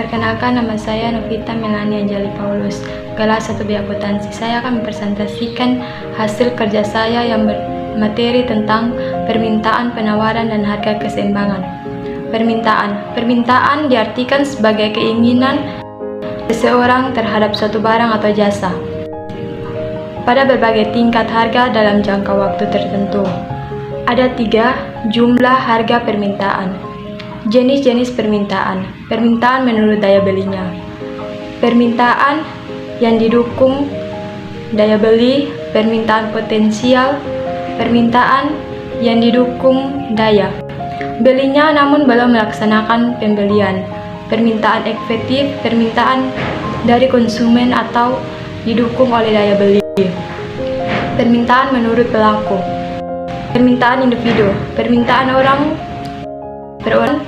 Perkenalkan, nama saya Novita Melania Anjali Paulus, kelas 1B Akuntansi. Saya akan mempresentasikan hasil kerja saya yang bermateri tentang permintaan, penawaran, dan harga keseimbangan. Permintaan diartikan sebagai keinginan seseorang terhadap suatu barang atau jasa pada berbagai tingkat harga dalam jangka waktu tertentu. Ada 3 jumlah harga permintaan. Jenis-jenis permintaan. Permintaan menurut daya belinya. Permintaan yang didukung daya beli. Permintaan potensial. Permintaan yang didukung daya belinya namun belum melaksanakan pembelian. Permintaan efektif. Permintaan dari konsumen atau didukung oleh daya beli. Permintaan menurut pelaku. Permintaan individu. Permintaan orang per orang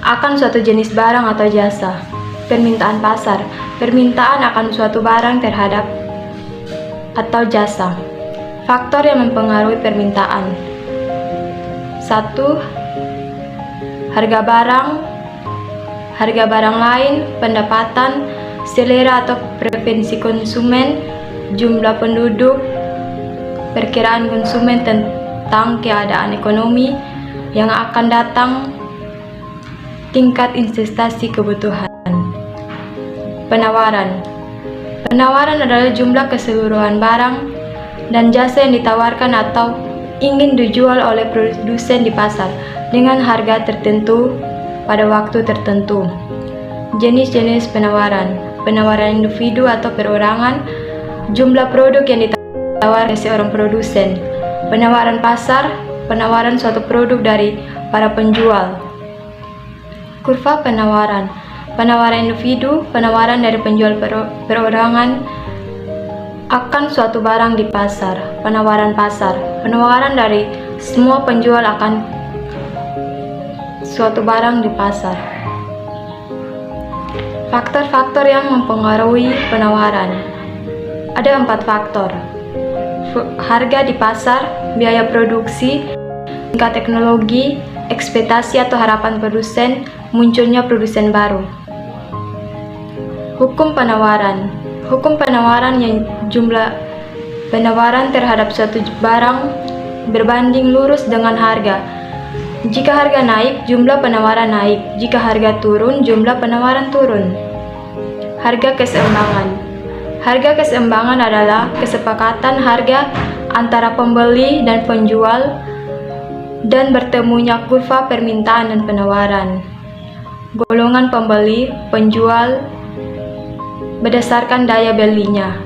akan suatu jenis barang atau jasa. Permintaan pasar. Permintaan akan suatu barang terhadap atau jasa. Faktor yang mempengaruhi permintaan. 1. Harga barang lain, pendapatan, selera atau preferensi konsumen, jumlah penduduk, perkiraan konsumen tentang keadaan ekonomi yang akan datang, tingkat investasi kebutuhan. Penawaran adalah jumlah keseluruhan barang dan jasa yang ditawarkan atau ingin dijual oleh produsen di pasar dengan harga tertentu pada waktu tertentu. Jenis-jenis penawaran. Penawaran individu atau perorangan, jumlah produk yang ditawarkan seorang produsen. Penawaran pasar, penawaran suatu produk dari para penjual. Kurva penawaran. Penawaran individu, penawaran dari penjual perorangan akan suatu barang di pasar. Penawaran pasar, penawaran dari semua penjual akan suatu barang di pasar. Faktor-faktor yang mempengaruhi penawaran. Ada 4 faktor. Harga di pasar, biaya produksi, tingkat teknologi, ekspektasi atau harapan produsen, munculnya produsen baru. Hukum penawaran. Hukum penawaran yang jumlah penawaran terhadap suatu barang berbanding lurus dengan harga. Jika harga naik, jumlah penawaran naik. Jika harga turun, jumlah penawaran turun. Harga keseimbangan. Harga keseimbangan adalah kesepakatan harga antara pembeli dan penjual dan bertemunya kurva permintaan dan penawaran. Golongan pembeli, penjual berdasarkan daya belinya.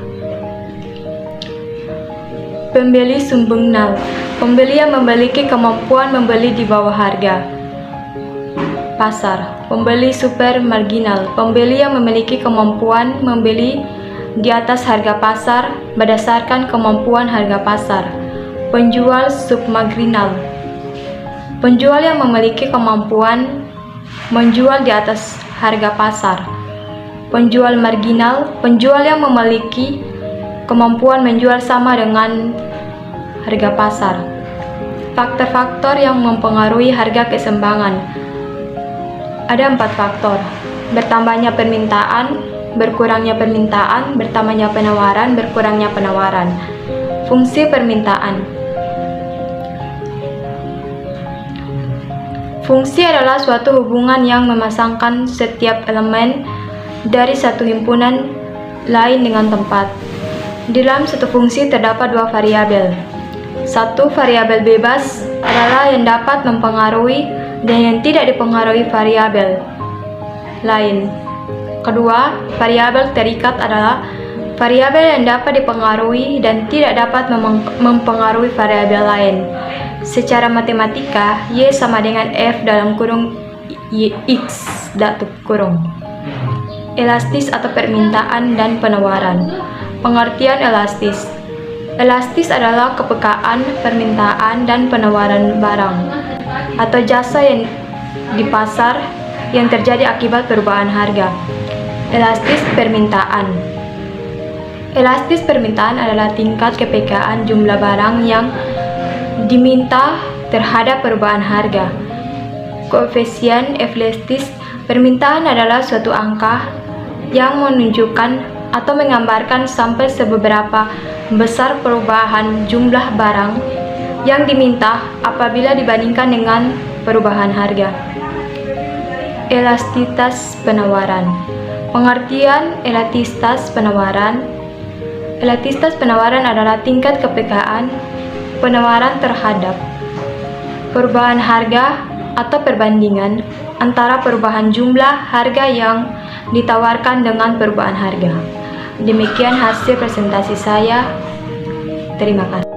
Pembeli sumbungnal. Pembeli yang memiliki kemampuan membeli di bawah harga. Pasar. Pembeli super marginal. Pembeli yang memiliki kemampuan membeli di atas harga pasar berdasarkan kemampuan harga pasar. Penjual submarginal. Penjual yang memiliki kemampuan menjual di atas harga pasar. Penjual marginal. Penjual yang memiliki kemampuan menjual sama dengan harga pasar. Faktor-faktor yang mempengaruhi harga keseimbangan. Ada 4 faktor. Bertambahnya permintaan, berkurangnya permintaan, bertambahnya penawaran, berkurangnya penawaran. Fungsi permintaan. Fungsi adalah suatu hubungan yang memasangkan setiap elemen dari satu himpunan lain dengan tempat. Di dalam satu fungsi terdapat 2 variabel. 1. Variabel bebas adalah yang dapat mempengaruhi dan yang tidak dipengaruhi variabel lain. Kedua, variabel terikat adalah variabel yang dapat dipengaruhi dan tidak dapat mempengaruhi variabel lain. Secara matematika, Y sama dengan F dalam kurung X tutup kurung. Elastis atau permintaan dan penawaran. Pengertian elastis. Elastis adalah kepekaan permintaan dan penawaran barang atau jasa yang di pasar yang terjadi akibat perubahan harga. Elastis permintaan. Elastis permintaan adalah tingkat kepekaan jumlah barang yang diminta terhadap perubahan harga. Koefisien elastis Permintaan adalah suatu angka yang menunjukkan atau menggambarkan sampai seberapa besar perubahan jumlah barang yang diminta apabila dibandingkan dengan perubahan harga. Elastisitas penawaran. Pengertian elastisitas penawaran. Elastisitas penawaran adalah tingkat kepekaan penawaran terhadap perubahan harga atau perbandingan antara perubahan jumlah harga yang ditawarkan dengan perubahan harga. Demikian hasil presentasi saya. Terima kasih.